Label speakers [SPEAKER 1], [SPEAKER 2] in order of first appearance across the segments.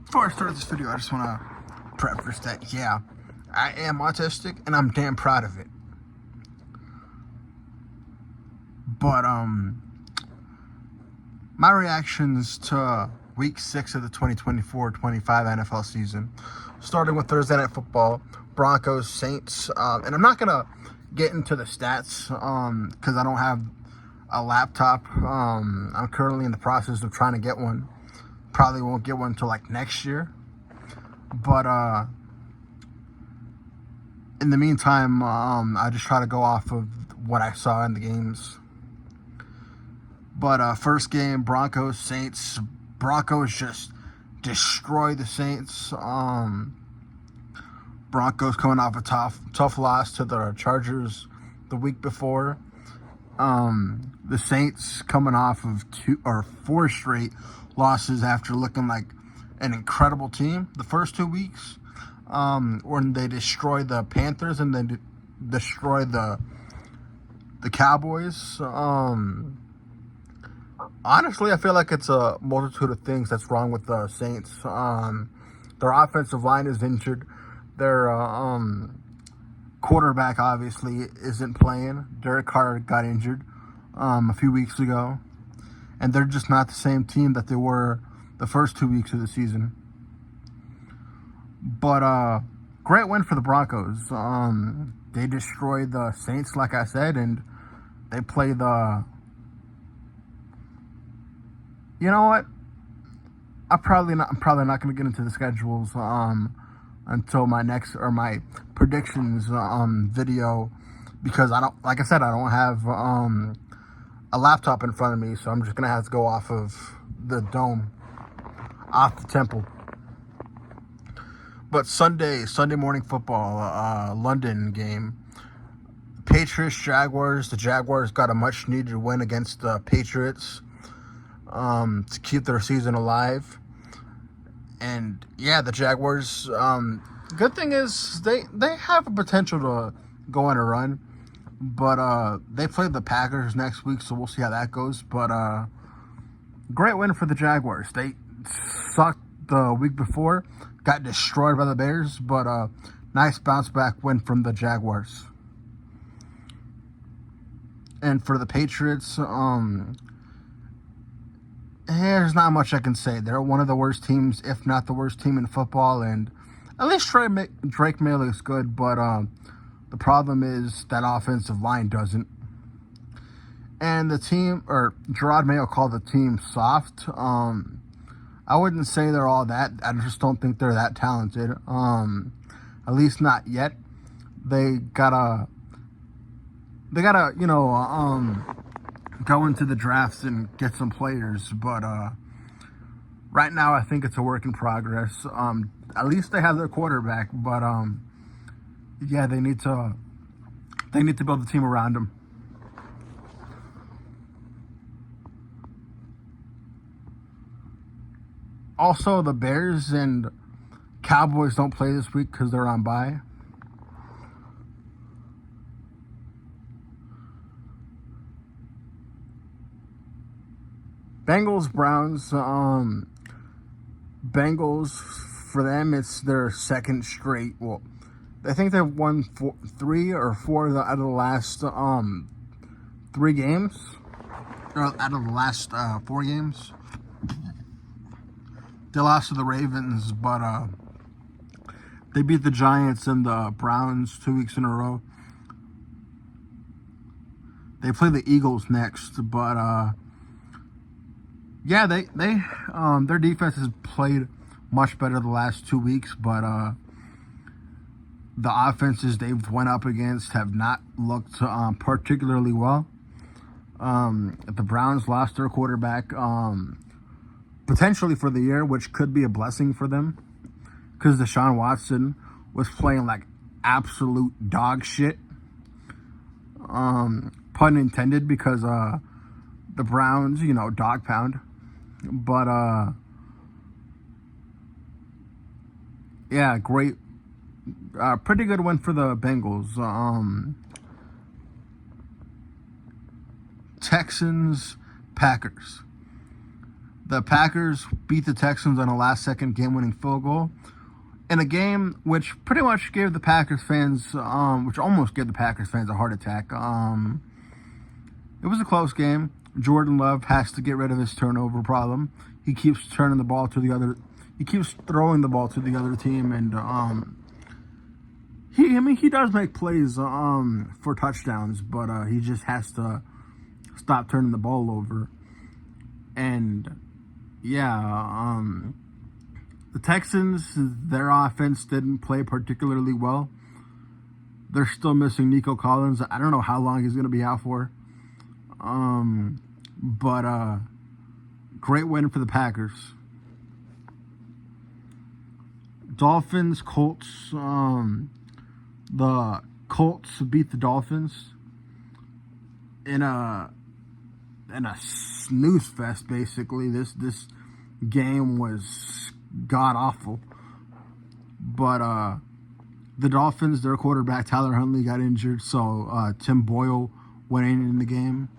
[SPEAKER 1] Before I start this video, I just want to preface that, yeah, I am autistic and I'm damn proud of it. But, my reactions to week 6 of the 2024-25 NFL season, starting with Thursday Night Football, Broncos, Saints, and I'm not going to get into the stats because I don't have a laptop. I'm currently in the process of trying to get one. Probably won't get one until like next year. But in the meantime, I just try to go off of what I saw in the games. But first game, Broncos, Saints. Broncos just destroy the Saints. Broncos coming off a tough loss to the Chargers the week before. The Saints coming off of 2 or 4 straight losses after looking like an incredible team the first 2 weeks, when they destroyed the Panthers and then destroyed the Cowboys. Honestly, I feel like it's a multitude of things that's wrong with the Saints. Their offensive line is injured. Their quarterback obviously isn't playing. Derek Carr got injured a few weeks ago. And they're just not the same team that they were the first 2 weeks of the season. But great win for the Broncos. They destroyed the Saints, like I said, and they play the... You know what? I'm probably not going to get into the schedules until my next or my predictions video, because I don't, like I said, I don't have a laptop in front of me, so I'm just gonna have to go off of the dome, off the temple. But Sunday morning football, London game, Patriots Jaguars. The Jaguars got a much needed win against the Patriots to keep their season alive. And yeah, the Jaguars, good thing is they have a potential to go on a run. But they play the Packers next week, so we'll see how that goes. But great win for the Jaguars. They sucked the week before, got destroyed by the Bears, but nice bounce back win from the Jaguars. And for the Patriots, there's not much I can say. They're one of the worst teams, if not the worst team in football, and at least Drake May looks good, but the problem is that offensive line doesn't. And the team, or Gerard Mayo called the team soft. I wouldn't say they're all that. I just don't think they're that talented. At least not yet. They gotta, go into the drafts and get some players. But right now, I think it's a work in progress. At least they have their quarterback, but yeah, they need to build a team around him. Also, the Bears and Cowboys don't play this week because they're on bye. Bengals, Browns. Bengals, for them, it's their second straight. Well, I think they've won 3 or 4 out of the last 3 games. Or out of the last 4 games. They lost to the Ravens, but they beat the Giants and the Browns 2 weeks in a row. They play the Eagles next, but yeah, they their defense has played much better the last 2 weeks, but the offenses they've went up against have not looked particularly well. The Browns lost their quarterback potentially for the year, which could be a blessing for them, because Deshaun Watson was playing like absolute dog shit. Pun intended, because the Browns, dog pound. But yeah, great, pretty good win for the Bengals. Texans, Packers. The Packers beat the Texans on a last-second game-winning field goal in a game which pretty much gave the Packers fans, which almost gave the Packers fans a heart attack. It was a close game. Jordan Love has to get rid of his turnover problem. He keeps turning the ball to the other. He keeps throwing the ball to the other team, and he does make plays for touchdowns, but he just has to stop turning the ball over. And yeah, the Texans, their offense didn't play particularly well. They're still missing Nico Collins. I don't know how long he's going to be out for. But great win for the Packers. Dolphins, Colts. The Colts beat the Dolphins in a snooze fest. Basically, this game was god awful. But the Dolphins, their quarterback Tyler Huntley got injured, so Tim Boyle went in the game.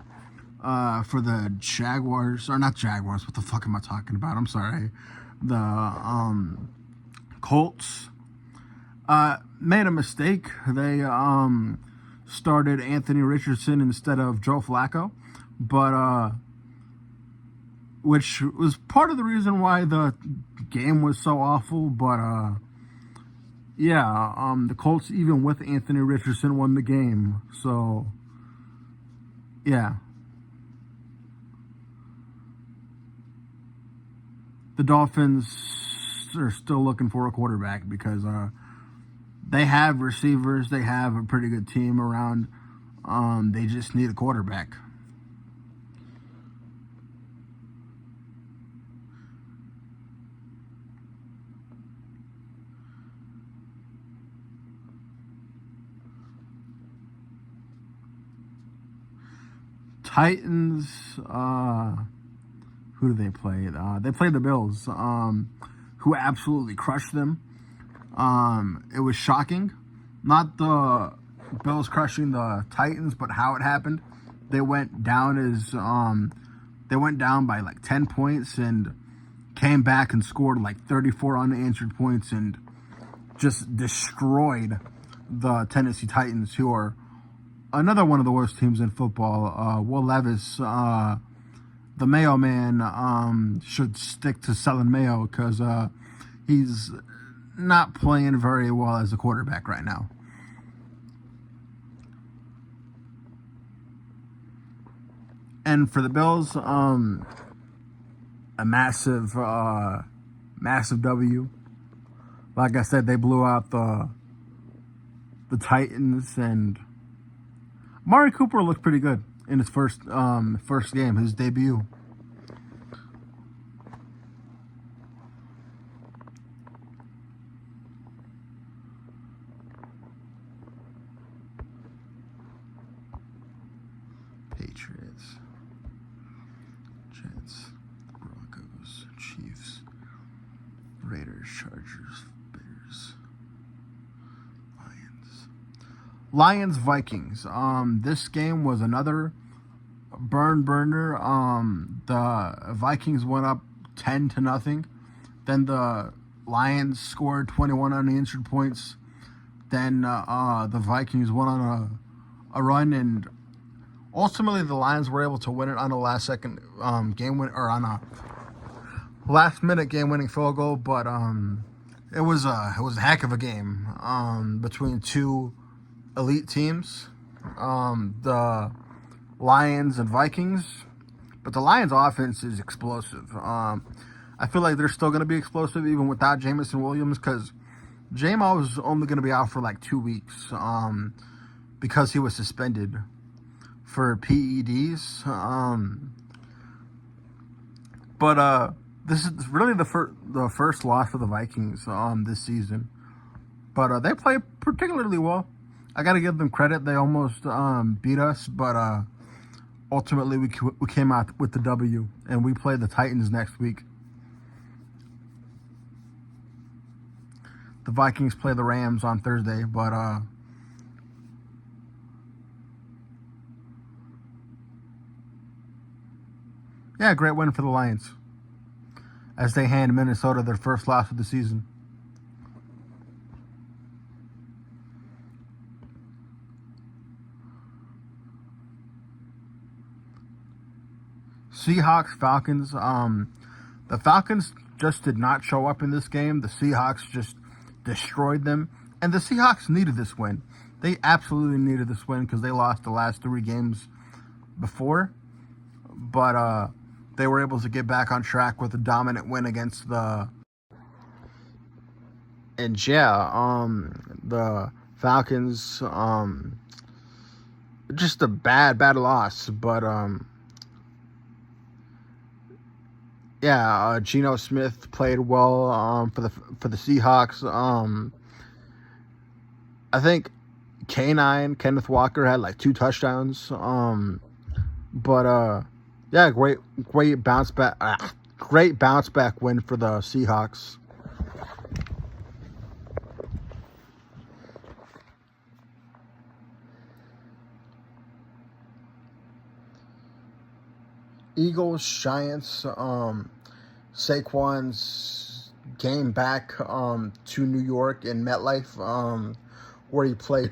[SPEAKER 1] For the Jaguars, or not Jaguars, what the fuck am I talking about? I'm sorry. The Colts made a mistake. They started Anthony Richardson instead of Joe Flacco, but which was part of the reason why the game was so awful. But the Colts, even with Anthony Richardson, won the game. So yeah. The Dolphins are still looking for a quarterback because they have receivers. They have a pretty good team around. They just need a quarterback. Titans, who do they play? They played the Bills, who absolutely crushed them. It was shocking. Not the Bills crushing the Titans, but how it happened. They went down by like 10 points and came back and scored like 34 unanswered points and just destroyed the Tennessee Titans, who are another one of the worst teams in football. Will Levis, the Mayo Man, should stick to selling mayo because he's not playing very well as a quarterback right now. And for the Bills, a massive W. Like I said, they blew out the Titans, and Amari Cooper looked pretty good in his first game, his debut. Patriots, Jets, Broncos, Chiefs, Raiders, Chargers, Bears, Lions, Vikings. This game was another burner. The Vikings went up 10-0. Then the Lions scored 21 unanswered points. Then the Vikings went on a run, and ultimately the Lions were able to win it on a last-second game win, or on a last-minute game-winning field goal. But it was a heck of a game between two elite teams, the Lions and Vikings. But the Lions' offense is explosive. I feel like they're still going to be explosive even without Jameson Williams, because J-Mo was only going to be out for like 2 weeks because he was suspended for PEDs. But this is really the first loss for the Vikings this season. But they play particularly well. I got to give them credit. They almost beat us, but ultimately we came out with the W, and we play the Titans next week. The Vikings play the Rams on Thursday, but yeah, great win for the Lions. as they hand Minnesota their first loss of the season. Seahawks, Falcons. The Falcons just did not show up in this game. The Seahawks just destroyed them. And the Seahawks needed this win. They absolutely needed this win because they lost the last 3 games before. But they were able to get back on track with a dominant win against the... And yeah, the Falcons, just a bad loss. But yeah, Geno Smith played well for the Seahawks. I think Kenneth Walker had like 2 touchdowns. But yeah, great bounce back win for the Seahawks. Eagles, Giants, Saquon's game back to New York in MetLife, where he played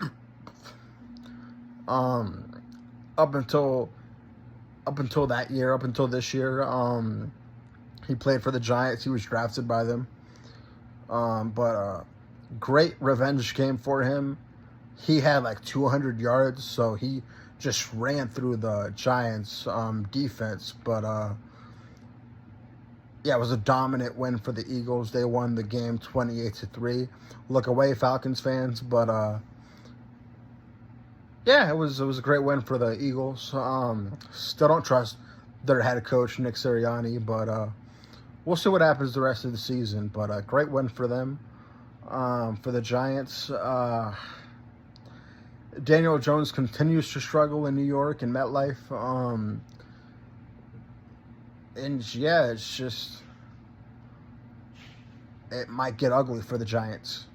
[SPEAKER 1] up until that year, up until this year. He played for the Giants. He was drafted by them. But great revenge game for him. He had like 200 yards, so he just ran through the Giants defense. But yeah, it was a dominant win for the Eagles. They won the game 28-3. Look away, Falcons fans. But yeah, it was a great win for the Eagles. Still don't trust their head coach, Nick Sirianni, but we'll see what happens the rest of the season. But a great win for them. For the Giants, Daniel Jones continues to struggle in New York and MetLife. And yeah, it's just, it might get ugly for the Giants.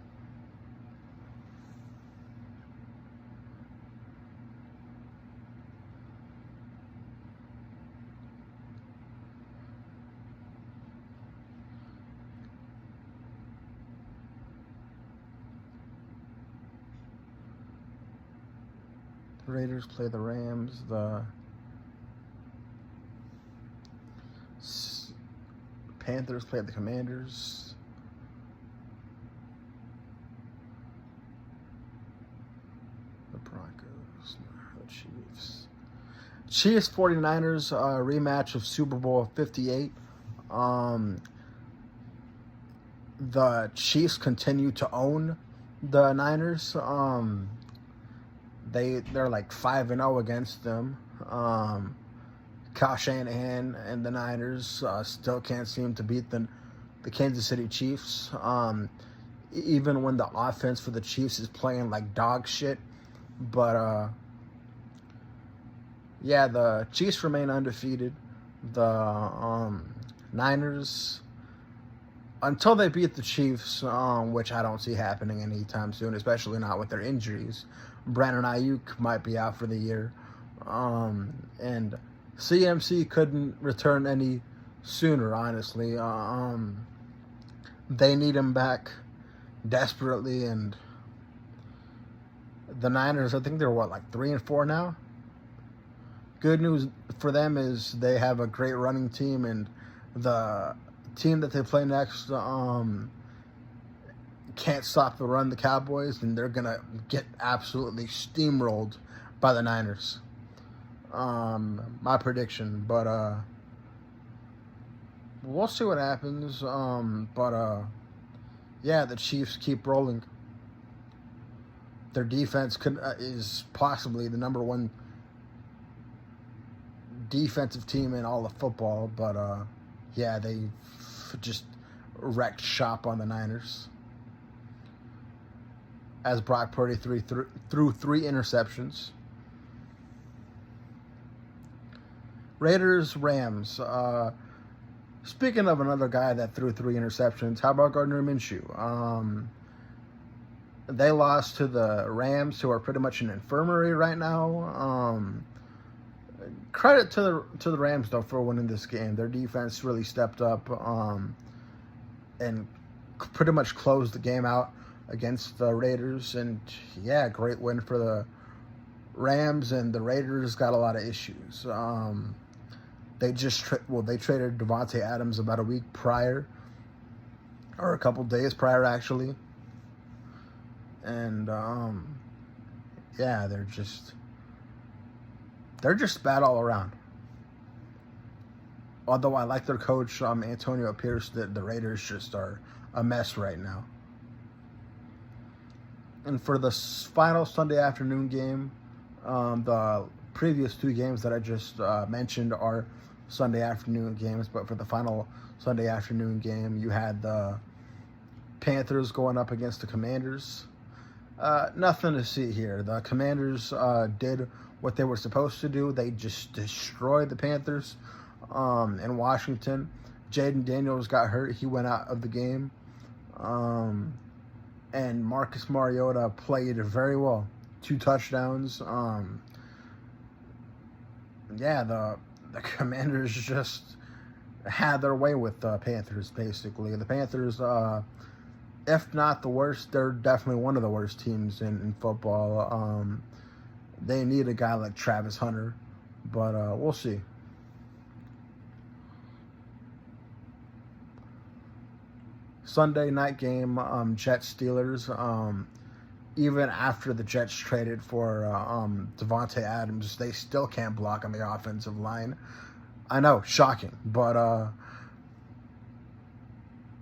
[SPEAKER 1] The Raiders play the Rams. The Panthers play the Commanders. The Broncos. The Chiefs. Chiefs 49ers rematch of Super Bowl 58. The Chiefs continue to own the Niners. They're like 5-0 against them. Kyle Shanahan and the Niners still can't seem to beat the Kansas City Chiefs. Even when the offense for the Chiefs is playing like dog shit. But yeah, the Chiefs remain undefeated. The Niners, until they beat the Chiefs, which I don't see happening anytime soon, especially not with their injuries. Brandon Ayuk might be out for the year. And CMC couldn't return any sooner, honestly. They need him back desperately. And the Niners, I think they're, 3-4 now? Good news for them is they have a great running team, and the team that they play next can't stop the run, the Cowboys, and they're going to get absolutely steamrolled by the Niners. My prediction, but we'll see what happens. Yeah, the Chiefs keep rolling. Their defense is possibly the number 1 defensive team in all of football, but yeah, they just wrecked shop on the Niners. As Brock Purdy threw 3 interceptions. Raiders, Rams. Speaking of another guy that threw 3 interceptions, how about Gardner Minshew? They lost to the Rams, who are pretty much an infirmary right now. Credit to the Rams though for winning this game. Their defense really stepped up and pretty much closed the game out against the Raiders. And yeah, great win for the Rams. And the Raiders got a lot of issues. They traded Davante Adams about a week prior, or a couple days prior actually. And yeah, they're just bad all around. Although I like their coach, Antonio Pierce, the Raiders just are a mess right now. And for the final Sunday afternoon game, the previous two games that I just mentioned are Sunday afternoon games, but for the final Sunday afternoon game, you had the Panthers going up against the Commanders. Nothing to see here. The Commanders did what they were supposed to do. They just destroyed the Panthers in Washington. Jaden Daniels got hurt. He went out of the game. And Marcus Mariota played very well. 2 touchdowns. Yeah, the Commanders just had their way with the Panthers, basically. The Panthers, if not the worst, they're definitely one of the worst teams in football. They need a guy like Travis Hunter, but we'll see. Sunday night game, Jets-Steelers. Even after the Jets traded for Davante Adams, they still can't block on the offensive line. I know, shocking, but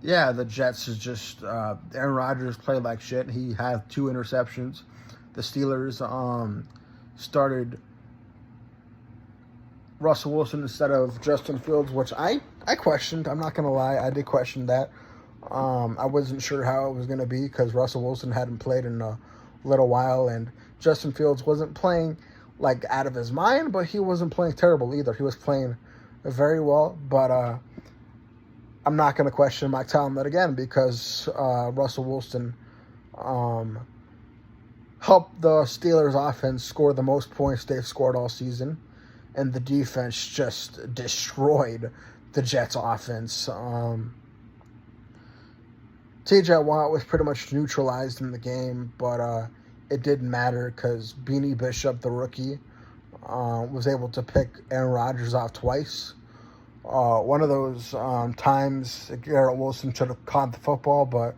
[SPEAKER 1] yeah, the Jets is just Aaron Rodgers played like shit. He had 2 interceptions. The Steelers started Russell Wilson instead of Justin Fields, which I questioned. I'm not gonna lie, I did question that. I wasn't sure how it was going to be because Russell Wilson hadn't played in a little while, and Justin Fields wasn't playing like out of his mind, but he wasn't playing terrible either. He was playing very well, but I'm not going to question Mike Tomlin again because Russell Wilson helped the Steelers offense score the most points they've scored all season, and the defense just destroyed the Jets offense. TJ Watt was pretty much neutralized in the game, but it didn't matter because Beanie Bishop, the rookie, was able to pick Aaron Rodgers off twice. One of those times Garrett Wilson should have caught the football, but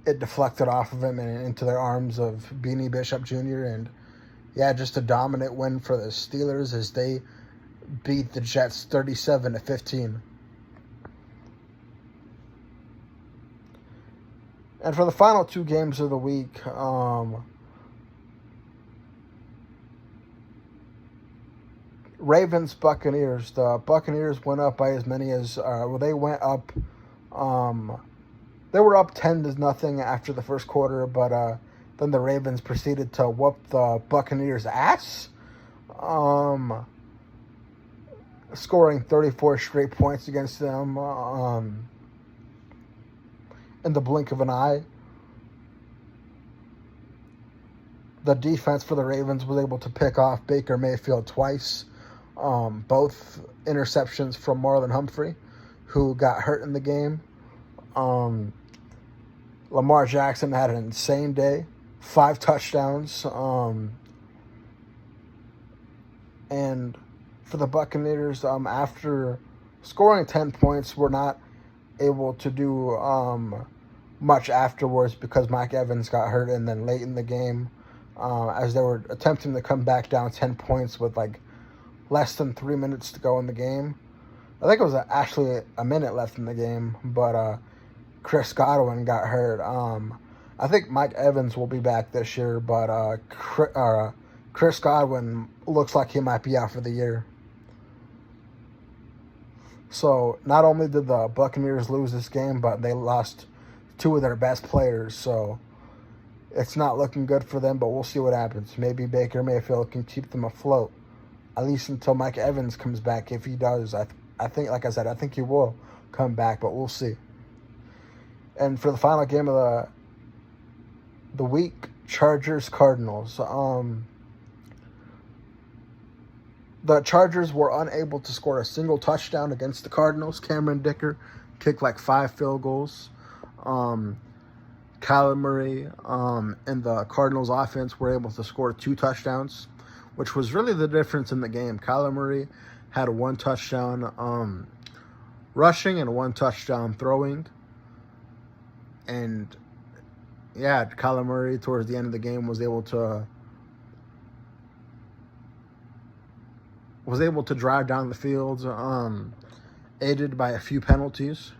[SPEAKER 1] it deflected off of him and into the arms of Beanie Bishop Jr. And yeah, just a dominant win for the Steelers as they beat the Jets 37-15. And for the final 2 games of the week, Ravens-Buccaneers. The Buccaneers went up by as many as, they went up, they were up 10-0 after the first quarter, but then the Ravens proceeded to whoop the Buccaneers' ass, scoring 34 straight points against them, in the blink of an eye. The defense for the Ravens was able to pick off Baker Mayfield twice. Both interceptions from Marlon Humphrey, who got hurt in the game. Lamar Jackson had an insane day. 5 touchdowns. And for the Buccaneers, after scoring 10 points, were not able to do much afterwards because Mike Evans got hurt, and then late in the game, as they were attempting to come back down 10 points with like less than 3 minutes to go in the game. I think it was actually a minute left in the game, but Chris Godwin got hurt. I think Mike Evans will be back this year, but Chris Godwin looks like he might be out for the year. So not only did the Buccaneers lose this game, but they lost 2 of their best players. So it's not looking good for them, but we'll see what happens. Maybe Baker Mayfield can keep them afloat, at least until Mike Evans comes back. If he does, I think, like I said, I think he will come back, but we'll see. And for the final game of the week, Chargers-Cardinals. The Chargers were unable to score a single touchdown against the Cardinals. Cameron Dicker kicked like 5 field goals. Kyler Murray and the Cardinals offense were able to score 2 touchdowns, which was really the difference in the game. Kyler Murray had 1 touchdown rushing and 1 touchdown throwing. And yeah, Kyler Murray towards the end of the game was able to drive down the field, aided by a few penalties.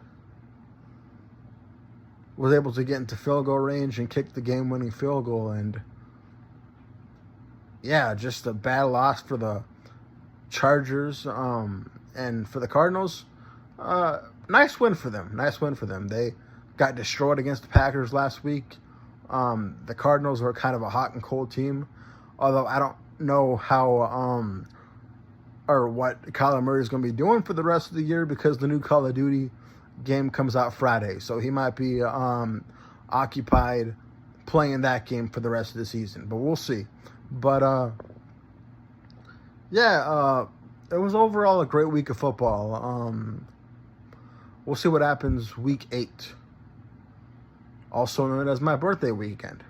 [SPEAKER 1] Was able to get into field goal range and kick the game-winning field goal. And yeah, just a bad loss for the Chargers. And for the Cardinals, nice win for them. Nice win for them. They got destroyed against the Packers last week. The Cardinals were kind of a hot and cold team, although I don't know how or what Kyler Murray is going to be doing for the rest of the year, because the new Call of Duty game comes out Friday, so he might be occupied playing that game for the rest of the season, but we'll see. But it was overall a great week of football. We'll see what happens week 8, also known as my birthday weekend.